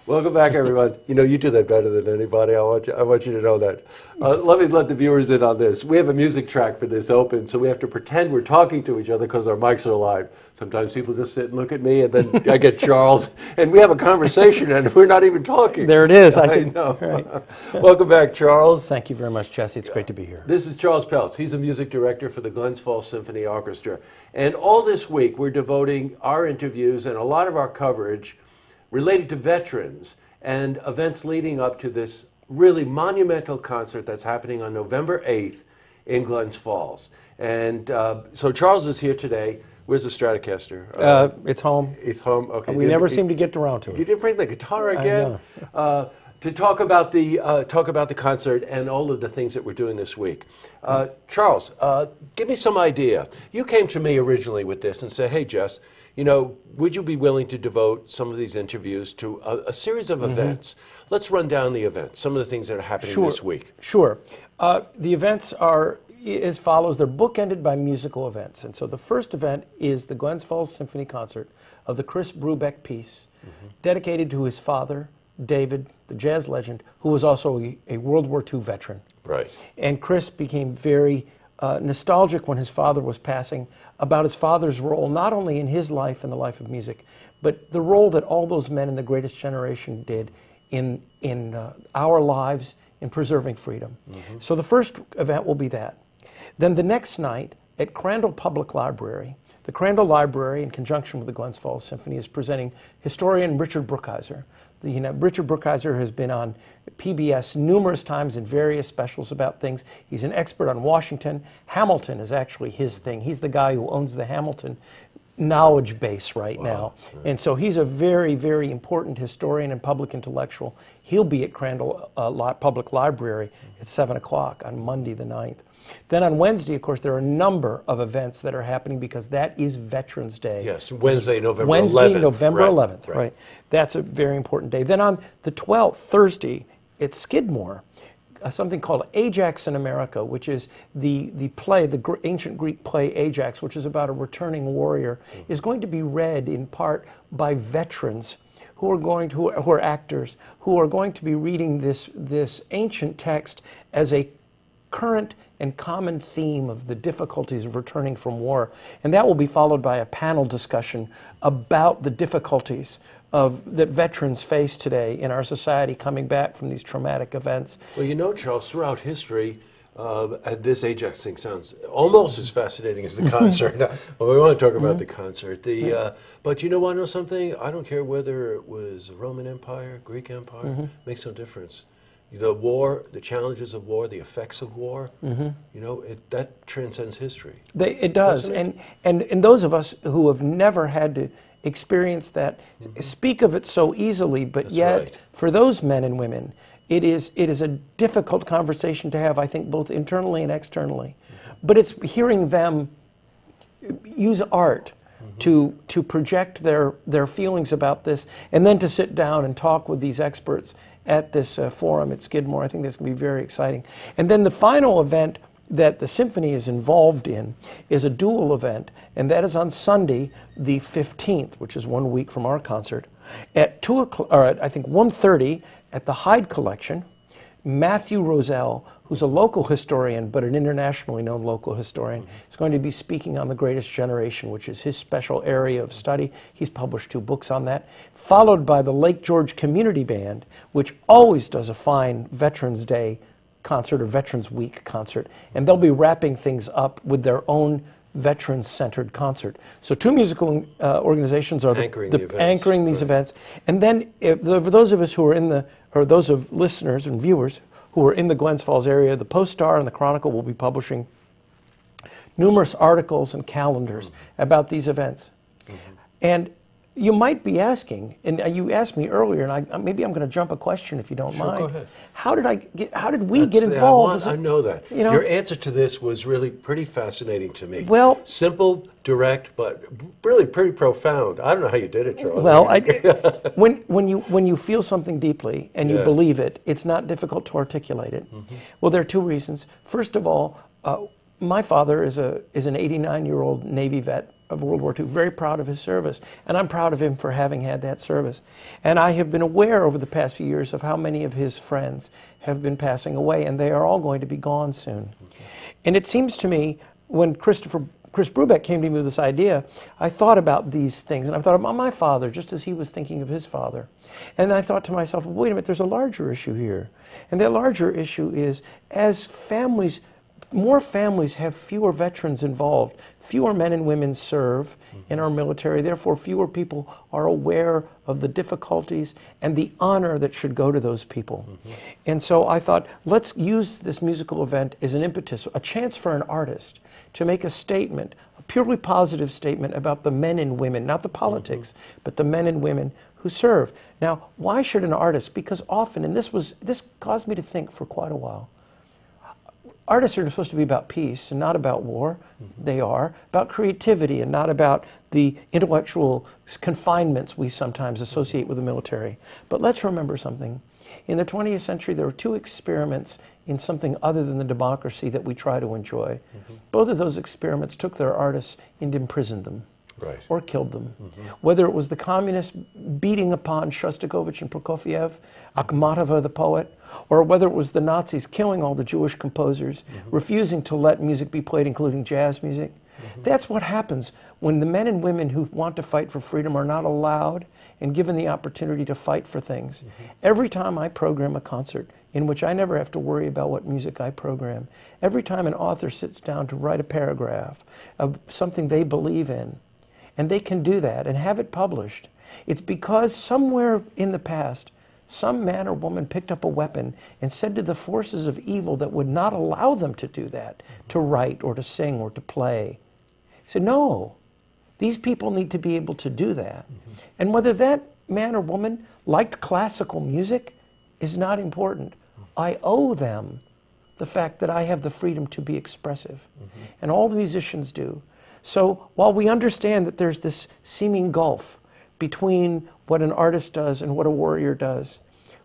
Welcome back, everyone. You know, you do that better than anybody. I want you to know that. Let me let the viewers in on this. We have a music track for this open, so we have to pretend we're talking to each other because our mics are live. Sometimes people just sit and look at me, and then I get Charles, and we have a conversation, and we're not even talking. There it is. I know. Right. Welcome back, Charles. Thank you very much, Jesse. It's great to be here. This is Charles Peltz. He's a music director for the Glens Falls Symphony Orchestra. And all this week, we're devoting our interviews and a lot of our coverage related to veterans and events leading up to this really monumental concert that's happening on November 8th in Glens Falls. And so Charles is here today. Where's the Stratocaster? It's home. It's home. Okay. We never seem to get around to it. You didn't bring the guitar again? To talk about the concert and all of the things that we're doing this week. Charles, give me some idea. You came to me originally with this and said, hey, Jess, you know, would you be willing to devote some of these interviews to a series of events? Let's run down the events, some of the things that are happening this week. Sure. The events are as follows. They're bookended by musical events. And so the first event is the Glens Falls Symphony Concert of the Chris Brubeck piece, dedicated to his father, David, the jazz legend, who was also a World War II veteran. Right. And Chris became very nostalgic when his father was passing about his father's role, not only in his life and the life of music, but the role that all those men in the greatest generation did in our lives in preserving freedom. So the first event will be that. Then the next night at Crandall Public Library, the Crandall Library, in conjunction with the Glens Falls Symphony, is presenting historian Richard Brookhiser. Richard Brookhiser has been on PBS numerous times in various specials about things. He's an expert on Washington. Hamilton is actually his thing. He's the guy who owns the Hamilton knowledge base right now. And so he's a very, very important historian and public intellectual. He'll be at Crandall Public Library at 7 o'clock on Monday the 9th. Then on Wednesday, of course, there are a number of events that are happening because that is Veterans Day. Yes, Wednesday, November 11th. Wednesday, November 11th, right. That's a very important day. Then on the 12th, Thursday, at Skidmore, something called Ajax in America, which is the play, the ancient Greek play Ajax, which is about a returning warrior, is going to be read in part by veterans who are actors, who are going to be reading this ancient text as a current and common theme of the difficulties of returning from war. And that will be followed by a panel discussion about the difficulties that veterans face today in our society coming back from these traumatic events. Well, you know, Charles, throughout history, this Ajax thing sounds almost as fascinating as the concert. Well, we want to talk about the concert. But you know something? I don't care whether it was the Roman Empire, Greek Empire, makes no difference. The war, the challenges of war, the effects of war, you know, that transcends history. It does. And those of us who have never had to experience that speak of it so easily, but yet for those men and women, it is a difficult conversation to have, I think, both internally and externally. But it's hearing them use art to project their feelings about this, and then to sit down and talk with these experts at this forum at Skidmore. I think that's going to be very exciting. And then the final event that the symphony is involved in is a dual event, and that is on Sunday, the 15th, which is 1 week from our concert, at 2 o'clock, or at, I think 1:30 at the Hyde Collection. Matthew Roselle, who's a local historian but an internationally known local historian, is going to be speaking on the Greatest Generation, which is his special area of study. He's published 2 books on that, followed by the Lake George Community Band, which always does a fine Veterans Day concert or Veterans Week concert, and they'll be wrapping things up with their own veterans-centered concert. So 2 musical organizations are anchoring these events. And then for those of us who are those of listeners and viewers who are in the Glens Falls area, the Post-Star and the Chronicle will be publishing numerous articles and calendars about these events. And you might be asking, and you asked me earlier, and maybe I'm going to jump a question if you don't mind. Go ahead. How did we get involved? I know that. You know? Your answer to this was really pretty fascinating to me. Well, simple, direct, but really pretty profound. I don't know how you did it, Charles. Well, when you feel something deeply and you believe it, it's not difficult to articulate it. Well, there are 2 reasons. First of all, my father is an 89-year-old Navy vet of World War II, very proud of his service, and I'm proud of him for having had that service. And I have been aware over the past few years of how many of his friends have been passing away, and they are all going to be gone soon. And it seems to me, when Chris Brubeck came to me with this idea, I thought about these things, and I thought about my father, just as he was thinking of his father. And I thought to myself, well, wait a minute, there's a larger issue here. And that larger issue is, as families, more families have fewer veterans involved, fewer men and women serve in our military, therefore fewer people are aware of the difficulties and the honor that should go to those people. And so I thought, let's use this musical event as an impetus, a chance for an artist to make a statement, a purely positive statement about the men and women, not the politics, but the men and women who serve. Now, why should an artist? Because often, and this caused me to think for quite a while, artists are supposed to be about peace and not about war. They are about creativity and not about the intellectual confinements we sometimes associate with the military. But let's remember something. In the 20th century, there were two experiments in something other than the democracy that we try to enjoy. Both of those experiments took their artists and imprisoned them. Right. Or killed them. Whether it was the communists beating upon Shostakovich and Prokofiev, Akhmatova the poet, or whether it was the Nazis killing all the Jewish composers, refusing to let music be played, including jazz music. That's what happens when the men and women who want to fight for freedom are not allowed and given the opportunity to fight for things. Every time I program a concert in which I never have to worry about what music I program, every time an author sits down to write a paragraph of something they believe in, and they can do that and have it published, it's because somewhere in the past, some man or woman picked up a weapon and said to the forces of evil that would not allow them to do that, to write or to sing or to play, he said, no, these people need to be able to do that. And whether that man or woman liked classical music is not important. I owe them the fact that I have the freedom to be expressive. And all the musicians do. So while we understand that there's this seeming gulf between what an artist does and what a warrior does,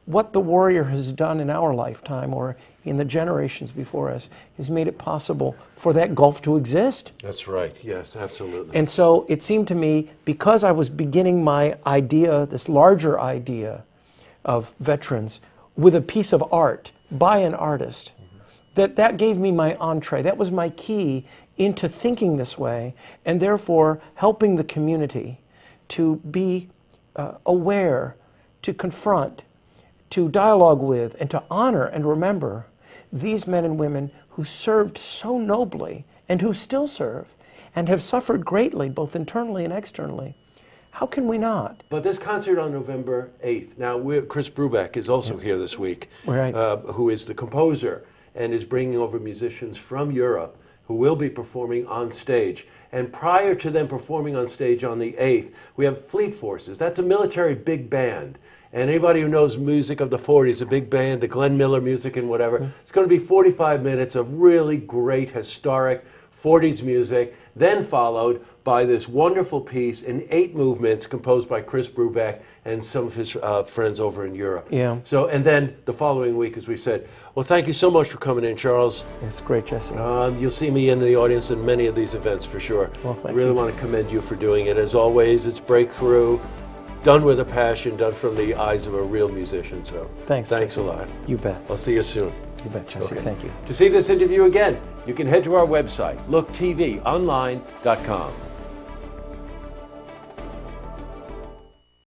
what the warrior has done in our lifetime or in the generations before us has made it possible for that gulf to exist. That's right. Yes, absolutely. And so it seemed to me, because I was beginning my idea, this larger idea of veterans, with a piece of art by an artist, that gave me my entree. That was my key into thinking this way, and therefore helping the community to be aware, to confront, to dialogue with, and to honor and remember these men and women who served so nobly and who still serve and have suffered greatly, both internally and externally. How can we not? But this concert on November 8th, now Chris Brubeck is also here this week, right. Who is the composer and is bringing over musicians from Europe who will be performing on stage. And prior to them performing on stage on the 8th, we have Fleet Forces. That's a military big band. And anybody who knows music of the 40s, a big band, the Glenn Miller music and whatever, it's going to be 45 minutes of really great, historic 40s music, then followed by this wonderful piece in 8 movements composed by Chris Brubeck and some of his friends over in Europe. Yeah. So, and then the following week, as we said. Well, thank you so much for coming in, Charles. It's great, Jesse. You'll see me in the audience in many of these events for sure. Well, thank I really you. want to commend you for doing it. As always, it's breakthrough, done with a passion, done from the eyes of a real musician. So thanks a lot. You bet. I'll see you soon. You bet, Jesse. Okay. Thank you. To see this interview again, you can head to our website, looktvonline.com.